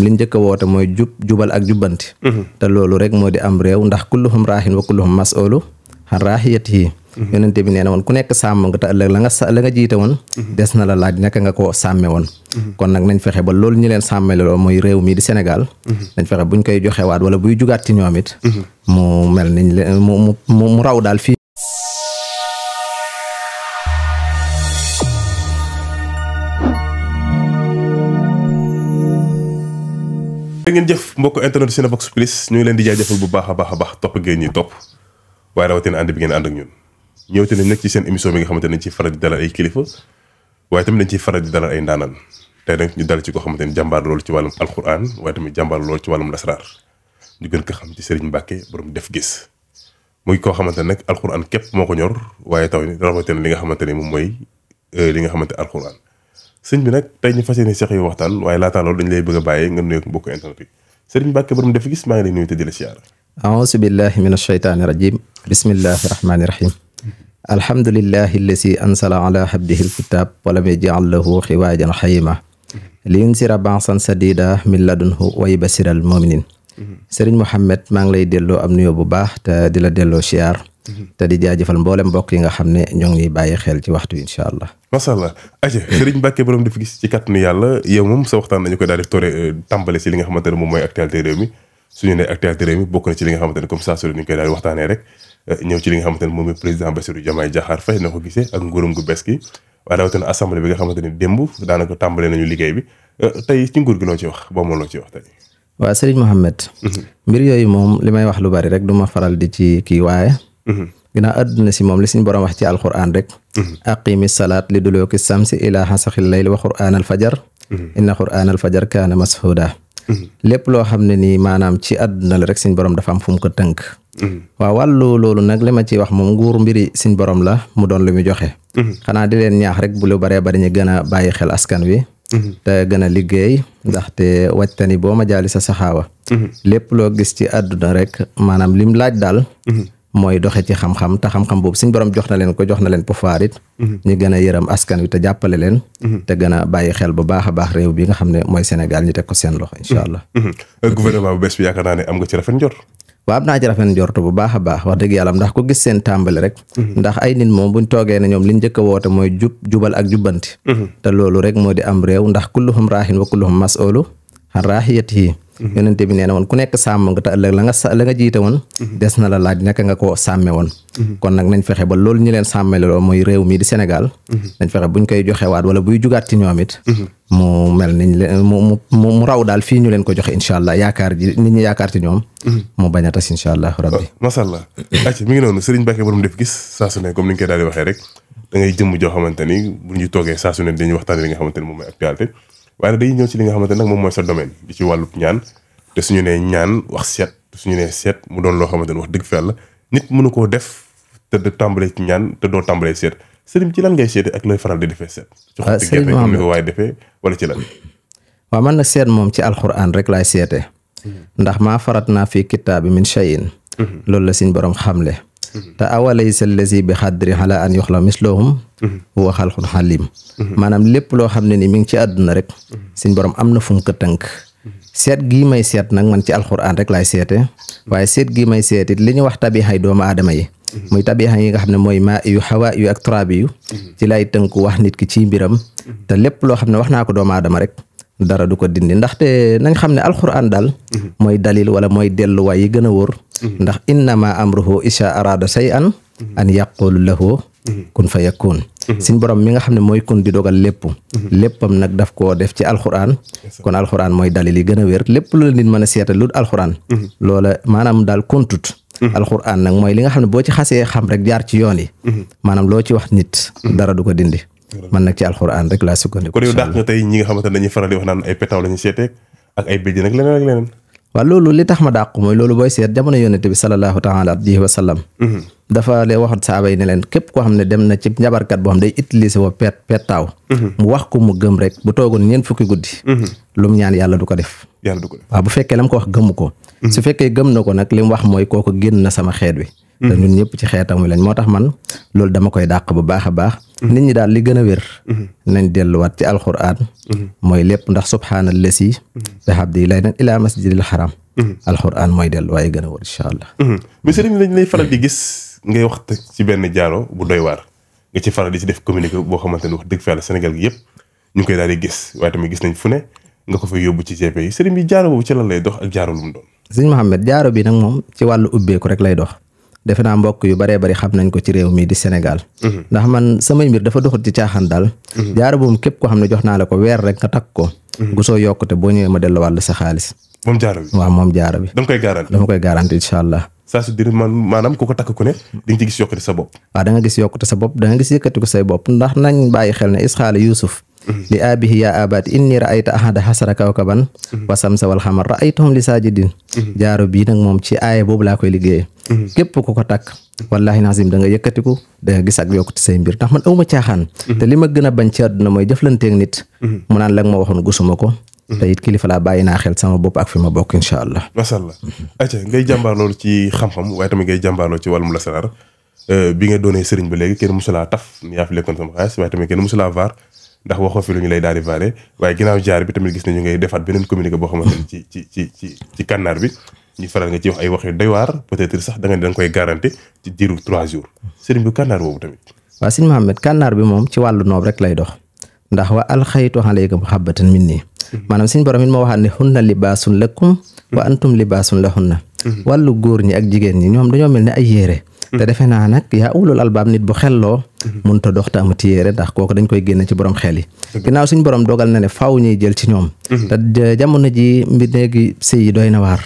li njëkk a woote mooy jubal ak jubbanti te loolu rek moo di am réew ndax kulluhum raahin wa kulluhum mas'ulu an raahiyatihi yonente bi nee na woon ku nekk sàmm nga te ëllëg la nga jiite woon des na la laaj naka nga ko sàmme woon kon nag nañ fexe ba loolu ñu leen sàmmele loo mooy réew mi di Sénégal nañ fexe buñ koy joxewaat wala buy jugaat ci ñoom it mu mel niñ leen mu raw daal fii. ngeen jëf mbokk internet Cinevox Plus ñu ngi leen di jaajëfal bu baax a baax topp ngeen ñuy topp waaye rawatina ànd bi ngeen ànd ak ñun ñëwte nañ nag ci seen émission bi nga xamante ne dañ ciy faral di dalal ay kilifa waaye tamit dañ ciy faral di dalal ay ndaanaan tey nag ñu dal ci koo xamante ne jàmbaar loolu ci wàllum alquran waaye tamit jàmbaar loolu ci wàllum lasraar ñu gën ko xam ci Serigne Mbacke borom def gis muy koo xamante ne nag alquran képp moo ko ñor waaye taw rawatina li nga xamante ne moom mooy li nga xamante alquran sëñ bi nag tey ñu fas yéene seq yu waxtaan waaye laataa loolu dañu lay bëgg a bàyyee nga nuyoog mbokku internet yi Serigne Mbacke borom def gis maa ngi lay nuyu te di la siyaara. aousu billahi min ashaytaani rajim bismillahi rahmaani rahim alhamdulillahi allasi ansala ala abdihi alkitab walam yaj'al lahu xiwaajan xayima li yunsira ba'san sadida min ladunhu wa yubashira al muminin Serigne Mohamed maa ngi lay delloo am nuyoo bu baax te di la delloo siyaar te di jaajëfal mboolem mbokk yi nga xam ne ñoo ngi bàyyi xel ci waxtu incha allah. macha allah aja Serigne Mbacke borom def gis ci kàttanu yàlla yow moom sa waxtaan nañu koy daal di toore tàmbale si li nga xamante ne moom mooy actualité réew mi suñu ne actualité réew mi bokk na ci li nga xamante ne comme ça su ñu koy daal di waxtaanee rek ñëw ci li nga xamante ne moom mooy président Bassirou Diomaye Diakhar Faye na ko gisee ak nguuram gu bees gi waaye rawatina assemblée bi nga xamante ne démb daanaka tàmbale nañu liggéey bi tey ci nguur gi loo ci wax ba moom loo ci wax tey. waaw Serigne Mohamed mbir yooyu moom li may wax lu bari rek du ma faral di ci kii waaye ginnaaw àdduna si moom li suñ borom wax ci alquran rek aqimi salaat li duluki samsi ila xasaxil layli wa qur'aan al fajar inna qur'aan al fajar kaana mashuuda lépp loo xam ne nii maanaam ci àdduna la rek suñ borom dafa am fu mu ko tënk waaw wàllu loolu nag li ma ciy wax moom nguur mbiri suñ borom la mu doon lu mu joxe xanaa di leen ñaax rek bu lu baree bari ñu gën a bàyyi xel askan wi te gën a liggéey ndaxte wàjtani boo ma jaali sa saxaawa lépp loo gis ci àdduna rek maanaam lim laaj daal mooy doxe ci xam-xam te xam-xam boobu suñ borom jox na leen pouvoir it ñu gën a yërëm askan wi te jàppale leen te gën a bàyyi xel bu baax a baax réew bi nga xam ne mooy Sénégal ñu teg ko seen loxo incha allah gouvernement bu bees bi yaakaar naa ne am nga ci rafet njort waaw am naa ci rafet njort bu baax a baax wax dëgg yàlla ndax ko gis seen tàmbali rek ndax ay nit moom buñ toogee ne ñoom li njëkk a woote mooy jubal ak jubbanti te loolu rek moo di am réew ndax kulluhum raahin wa kulluhum mas'ulu an raahiyatihi yonente bi nee na woon ku nekk sàmm nga te ëllëg la nga jiite woon des na la laaj naka nga ko sàmme woon kon nag nañ fexe ba loolu ñu leen sàmmele loo mooy réew mi di Sénégal nañ fexe buñ koy joxewaat wala buy jugaat ci ñoom it mu mel niñ leen mu raw daal fii ñu leen ko joxe incha allah yaakaar ji nit ñi yaakaar ci ñoom mu bañ a tas incha allah rabbi macha allah acc mi ngi noonu Serigne Mbacke borom def gis saa su ne comme ni ñu koy daal di waxee rek da ngay jëmm joo xamante ni bu ñu toogee saa su ne dañuy waxtaane li nga xamante ni moom mooy actualité waaye dañuy ñëw ci li nga xamante nag moom mooy sa domaine di ci wàllu ñaan te suñu nee ñaan wax seet suñu nee seet mu doon loo xamante ne wax dëgg fa yàlla nit mënu koo def te de tàmbalee ci ñaan te doo tàmbalee seet sëriñ ci lan ngay seete ak looy faral di defee seet ci xotti gerte comme ni ko waaye defee wala ci lan waaw man nag seet moom ci alquran rek laay seete ndax maa farat naa fii kitaabi min shay'in loolu la suñ borom xamle te awalaysa allazi bi xadri ala an yuxla mislohum huwa xalqun xalim maanaam lépp loo xam ne ni mi ngi ci àdduna rek suñ borom am na fu mu ko tënk seet gii may seet nag man ci alxuraan rek laay seete waaye seet gii may seet it li ñu wax tabiixay doomu aadama yi muy tabiixa yi nga xam ne mooy maa yu xawaa yu ak turaabi yu ci lay tënku wax nit ki ci mbiram te lépp loo xam ne wax naa ko doomu aadama rek dara du ko dindi ndaxte nañ xam ne alxuraan daal mooy dalil wala mooy delluwaay yi gën a wóor ndax innama amruhu isha arada shay'an an yaqulu lahu kun fa yakun suñ borom mi nga xam ne mooy kun di dogal léppam nag daf koo def ci alxuraan kon alxuraan mooy dalil yi gën a wér lépp lu la nit mën a seeta lu alxuraan loola maanaam daal kontut alxuraan nag mooy li nga xam ne boo ci xasee xam rek jaar ci yoon yi maanaam loo ci wax nit dara du ko dindi man nag ci alxuraan rek laa sukkandiku kon yow dàq nga tey ñi nga xamante ne dañuy faral di wax naan ay pétaw la ñu seetee ak ay béjjén ak leneen ak leneen waaw loolu li tax ma dàqu mooy loolu booy seet jamono yonente bi sallallahu taala alayhi wa sallam dafa lee waxat saaba yi ne leen képp koo xam ne dem na ci njabarkat boo xam day utiliser woo pettaaw mu wax ko mu gëm rek bu toogoon ñeent fukki guddi lu mu ñaan yàlla du ko def waaw bu fekkee la mu ko wax gëmu ko su fekkee gëm na ko nag li mu wax mooy kooku génn na sama xeet wi te ñun ñëpp ci xeetam wi lañ moo tax man loolu dama koy dàq bu baax a baax nit ñi daal li gën a wér nañ delluwaat ci alquran mooy lépp ndax subhaanallasi bi habdi laylan ila masjidil haram alquran mooy delluwaay gën a wér incha allah. mais sëriñ lañ lay faral di gis ngay wax ci benn jaaro bu doy waar nga ci faral di ci def communiqué boo xamante ne wax dëgg fa yàlla Sénégal gi yëpp ñu ngi koy daal di gis waaye tamit gis nañ fu ne nga ko fay yóbbu ci GP yi sëriñ bi jaaro boobu ci lan lay dox ak jaaro lu mu doon. sëñ Mouhamed jaaro bi nag moom ci wàllu ubbeeku rek lay dox defe naa mbokk yu baree bari xam nañ ko ci réew mi di Sénégal ndax man samay mbir dafa doxut ci caaxaan daal jaaro boobu képp koo xam ne jox naa la ko weer rek nga takk ko gusoo yokkute boo ñëwee ma dellu wàll sa xaalis moom jaaro bi waaw moom jaaro bi dama koy garanti dama koy garanti incha allah ça se dire maanaam ku ko takk ku ne di nga ci gis yokkute sa bopp waaw da nga gis yokkute sa bopp da nga gis yëkkati ko say bopp ndax nañ bàyyi xel ne isxaala Yuusuf li abihi yaa abaati inni raayta ahada xasara kawkaban wa samsa wal xamar raaytuhum li saajidin jaaro bii nag moom ci aaya boobu laa koy liggéeyee képp ku ko takk wallahi nazim da nga yëkkatiku da nga gis ak yokkute say mbir ndax man awma caaxaan te li ma gën a bañ ci àdduna mooy jëflanteeg nit mu naan la nga ma waxoon gusuma ko te it kilifa laa bàyyi naa xel sama bopp ak fi ma bokk incha allah. macha allah ayca ngay jàmbaar loolu ci xam-xam waaye tamit ngay jàmbaar loolu ci wàllum lasaraar bi nga doonee sëriñ ba léegi kenn musulaa taf yaa fi lekkoon sama xaalis waaye tamit kenn musulaa vaar ndax waxoo fi lu ñu lay daal di vaare waaye ginnaaw jaar bi tamit gis nañu ngay defaat beneen communiqué boo xamante ni ci kànnaar bi ñu faral nga ci wax ay wax yu doy waar peut-être sax da nga koy garanti ci diiru 3 jours sëriñ bi kànnaar boobu tamit. waaw sëñ Mohamed kànnaar bi moom ci wàllu noob rek lay dox ndax wa alxaytu alayka muhabbatan minni maanaam suñ borom it moo waxaat ne hunna libaasun lakum wa antum libaasun lahunna wàllu góor ñi ak jigéen ñi ñoom dañoo mel ne ay yére te defe naa nag yaa ulul albaab nit bu xelloo mun ta dox te amati yére ndax kooku dañ koy génne ci borom xel yi ginnaaw suñ borom dogal na ne faaw ñuy jël ci ñoom te jamono ji mbi néegi sëy yi doy na waar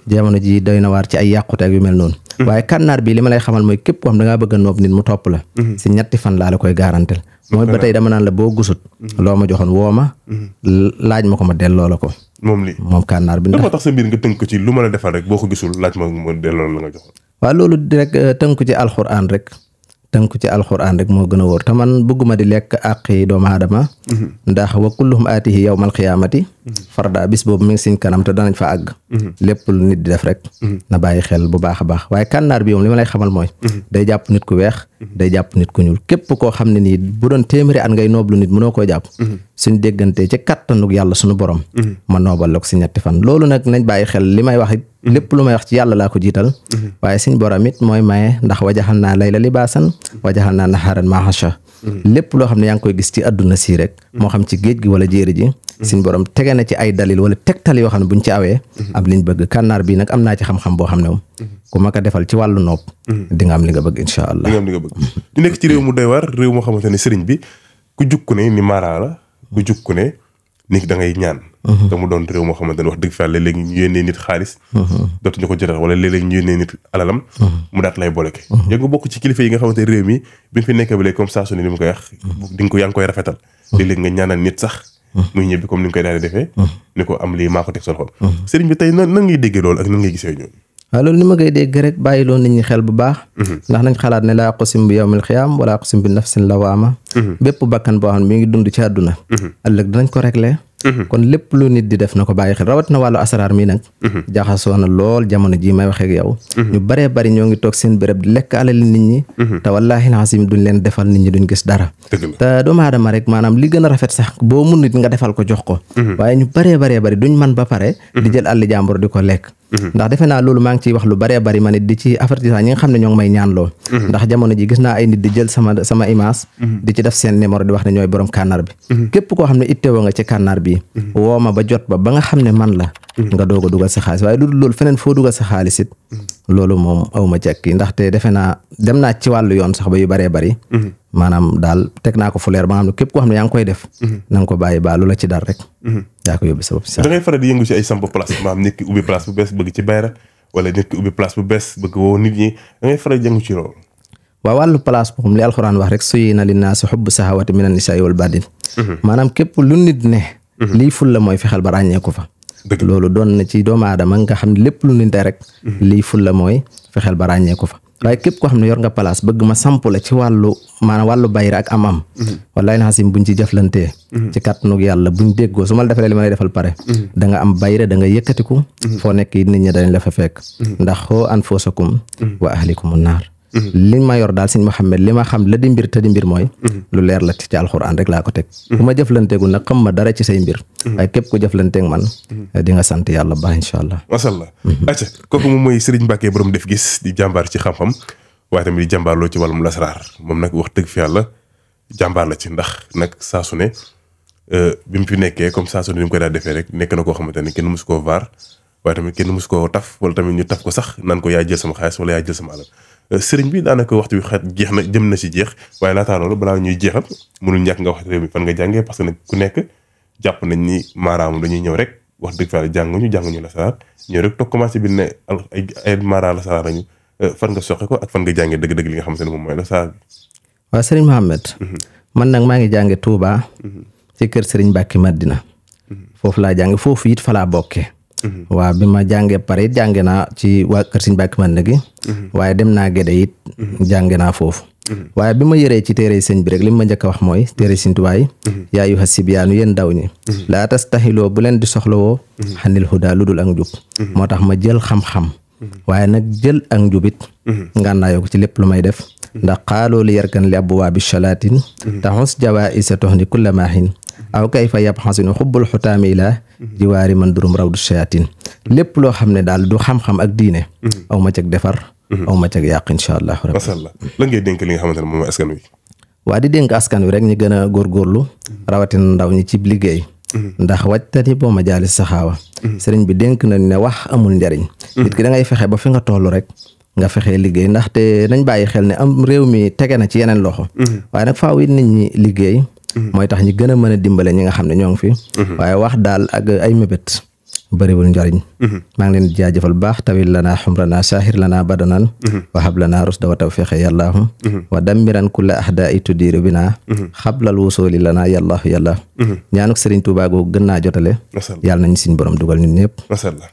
jamono ji doy na waar ci ay yàqute ak yu mel noonu waaye kànnaar bi li ma lay xamal mooy képp koo xam da ngaa bëgg a noob nit mu topp la si 3 fan laa la koy garantel mooy ba tey dama naan la boo gusut loo ma joxoon woo ma laaj ma ko ma delloo la ko moom kànnaar bi moo tax sa mbir nga tënk ko ci lu ma la defal rek boo ko gisul laaj ma delloo la nga joxoon waaw loolu rek tënku ci alxuraan rek moo gën a wóor te man bëgguma di lekk àqi doomu aadama ndax wa kulluhum aatihi yawmal qiyaamati farda bis boobu mi ngi siñ kanam te danañ fa àgg lépp lu nit di def rek na bàyyi xel bu baax a baax waaye kànnaar bi moom li ma lay xamal mooy day jàpp nit ku weex day jàpp nit ku ñuul képp koo xam ne nii bu doon téeméeri at ngay nooblu nit mënoo koo jàpp suñ déggantee ci kattanug yàlla suñu borom ma noobal la ko si 3 fan loolu nag nañ bàyyi xel li may wax it lépp lu may wax ci yàlla laa ko jiital waaye suñ borom it mooy maye ndax wajaxal naa layla libaasan wajaxal naa naxaaran mahasha lépp loo xam ne yaa ngi koy gis ci àdduna si rek moo xam ci géej gi wala jéeri ji suñ borom tege na ci ay dalil wala tegtal yoo xam ne buñ ci awee am liñ bëgg kànnaar bi nag am naa ci xam-xam boo xam ne moom ku ma ko defal ci wàllu nopp di nga am li nga bëgg incha allah. di nga am li nga bëgg ñu nekk ci réew mu doy waar réew moo xamante ne sëriñ bi ku jukku ne ni mara la ku jukku ne ni da ngay ñaan te mu doon réew moo xamante ne wax dëgg fa léegi ñu yónnee nit xaalis dootuñu ko jotal wala léeg-léeg ñu yónnee nit alalam mu daat lay bloqué yaa nga bokk ci kilifa yi nga xamante ne réew mi bi nga fi nekkee ba léegi comme ça su ne ni mu koy wax yaa ngi koy rafetal léeg-léeg nga ñaanal nit sax muy ñëbbi comme ni nga koy daal di defee ni ko am lii maa ko teg sol xol sëriñ bi tey nan ngay déggee loolu ak nan ngay gisee ñoom waaw loolu ni ma koy dégg rek bàyyi loon nit ñi xel bu baax ndax nañ xalaat ne laa qasim bi yawmil xiyaam wala qasim bi nafsin lawaama bépp bakkan boo xam ne mi ngi dund ci àdduna ëllëg dinañ ko réglé kon lépp lu nit di def na ko bàyyi xel rawat na wàllu asaraar mi nag jaxasoo na lool jamono ji may waxee ak yow ñu baree bari ñoo ngi toog seen béréb di lekk alali nit ñi te wallaahi lazim duñ leen defal nit ñi duñ gis dara te doomu aadama rek maanaam li gën a rafet sax boo mun nit nga defal ko jox ko waaye ñu baree bari duñ man ba pare di jël àlli jàmbur di ko lekk ndax defe naa loolu maa ngi ciy wax lu baree bari ma nit di ci avertissement ñi nga xam ne ñoo ngi may ñaan loo ndax jamono ji gis naa ay nit di jël sama image di ci def seen numéro di wax ne ñooy borom kànnaar bi képp koo xam ne ittewoo nga ci kànnaar bi woo ma ba jot ba nga xam ne man la nga doog a dugal sa xaalis waaye lu dul loolu feneen foo dugal sa xaalis it loolu moom awma cekki ndaxte defe naa dem naa ci wàllu yoon sax ba yu baree bari maanaam daal teg naa ko fu leer ba nga xam ne képp koo xam ne yaa ngi koy def na nga ko bàyyi ba lu la ci dar rek yaa ko yóbbu sa bopp da ngay faral di yëngu ci ay samp place maanaam nit ki ubbi place bu bees bëgg ci bayra wala nit ki ubbi place bu bees bëgg woo nit ñi da ngay faral di yëngu ci loolu waaw wàllu place boobu li alxuraan wax rek suyyina linnaasi hubbu sahawaati mina nisaa'i wal baniin maanaam képp lu nit ne lii ful la mooy fexeel ba ràññeeku fa loolu doon na ci doomu aadama nga xam ne lépp lu nit rek lii ful la mooy fexeel ba ràññeeku fa waaye képp koo xam ne yor nga place bëgg ma samp la ci wàllu maanaam wàllu bayra ak am wallahi na xasim buñ ci jëflantee ci kàttanug yàlla buñ déggoo su ma la defalee li ma lay defal pare da nga am bayra da nga yëkkatiku foo nekk nit ñi dañ la fa fekk ndax xoo anfusakum wa ahlikum naar li ma yor daal sëñ Mouhamed li ma xam la di mbir te di mbir mooy lu leer la ci alxuraan rek laa ko teg bu ma jëflanteegul nag xam ma dara ci say mbir waaye képp ku jëflanteeg man di nga sant yàlla baax incha allah macha allah acca kooku moom mooy Serigne Mbacke borom def gis di jàmbaar ci xam-xam waaye tamit di jàmbaar loo ci wàllum lasraar moom nag wax dëgg fi yàlla jàmbaar la ci ndax nag saa su ne bi mu fi nekkee comme saa su ne ni mu koy daal defee rek nekk na koo xamante ne kenn mosu koo vaar waaye tamit kenn mosu koo taf wala tamit ñu taf ko sax naan ko yaa jël sama xaalis wala yaa jël sama alal sëriñ bi daanaka waxtu bi xat jeex na jëm na si jeex waaye laataa loolu balaa ñuy jeexal mënul ñàkk nga wax réew mi fan nga jàngee parce que nag ku nekk jàpp nañ ni maaraamu dañuy ñëw rek wax dëgg fa la jànguñu lasaraar ñëw rek toog commencé bi ne ay maaraa lasaraar lañu fan nga soxe ko ak fan nga jàngee dëgg-dëgg li nga xamante ne moom mooy lasaraar bi. waaw sëriñ Mohamed man nag maa ngi jànge Touba ci kër sëriñ Mbacke Madina foofu laa jànge foofu it fa laa bokkee waaw bi ma jàngee pare it jànge naa ci waa kër sëriñ Mbacke Madina gi waaye dem naa Gédé it jànge naa foofu waaye bi ma yëree ci téere sëñ bi rek li ma njëkk a wax mooy téere sëñ Tuubaa yi yaa ayyuha sibyaanu yéen ndaw ñi laa tastahiloo bu leen di soxlawoo xanil hudaa lu dul ak njub moo tax ma jël xam-xam waaye nag jël ak njubit ngànnaayoo ko ci lépp lu may def ndax xaaloo li yarkan li abwaabi shalaatin taxus jawaa isa tox ni kulla maahin aw kayfa yabxasinu xubbul xutaami ilaa jiwaari man durum rawdu shayatin lépp loo xam ne daal du xam-xam ak diine aw ma cag defar aw ma cag yàq incha allah rabbi. macha allah lan ngay dénk li nga xamante ne moom mooy askan wi. waa di dénk askan wi rek ñu gën a góorgóorlu rawatina ndaw ñi ci liggéey ndax wajtani boo ma jaali saxaawa sëriñ bi dénk nañ ne wax amul njariñ nit ki da ngay fexe ba fi nga toll rek nga fexee liggéey ndaxte nañ bàyyi xel ne am réew mi tege na ci yeneen loxo waaye nag faaw it nit ñi liggéey mooy tax ñi gën a mën a dimbale ñi nga xam ne ñoo ngi fi waaye wax daal ak ay mébét bëriwul njariñ maa ngi leen di jaajëfal baax tawil lanaa xumranaa saahir lanaa badanan wa hab lanaa rusda wa tawfiqa yàllaahu wa dammiran kulla ahdaai tudiiru binaa xablal wusooli lanaa yàllaahu yàllaahu ñaanuk sëriñ Tuubaa googu gën naa jotale yàlla nañ suñ borom dugal ñun ñëpp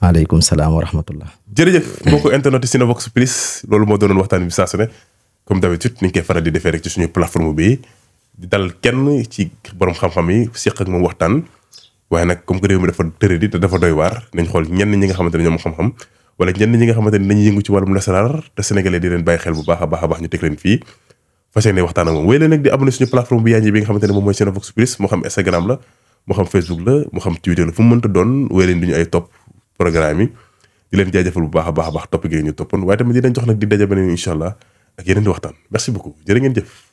aleykum salaam wa rahmatullah jërëjëf mbokku internet Cinevox Plus loolu moo doonoon waxtaan bi saa su ne comme d'habitude ni ñu koy faral di defee rek ci suñu plateforme bi di dal kenn ci borom xam-xam yi seq ak moom waxtaan waaye nag comme que réew mi dafa tëradi te dafa doy waar nañ xool ñenn ñi nga xamante ne ñoom xam-xam wala ñenn ñi nga xamante ne dañuy yëngu ci wàllum lasaraar te sénégalais di leen bàyyi xel bu baax a baax a baax ñu teg leen fii fas yéene waxtaan ak moom wéy leen nag di abonné suñu plateforme bi yaañi bi nga xamante ne moom mooy Cinevox Plus moo xam Instagram la moo xam Facebook la moo xam Twitter la fu mu mënta doon wéy leen di ñu ay topp programme yi di leen jaajëfal bu baax a baax a baax topp gi ñu toppoon waaye tamit di leen jox nag di daje beneen incha allah ak yeneen di waxtaan merci beaucoup jërë ngeen jëf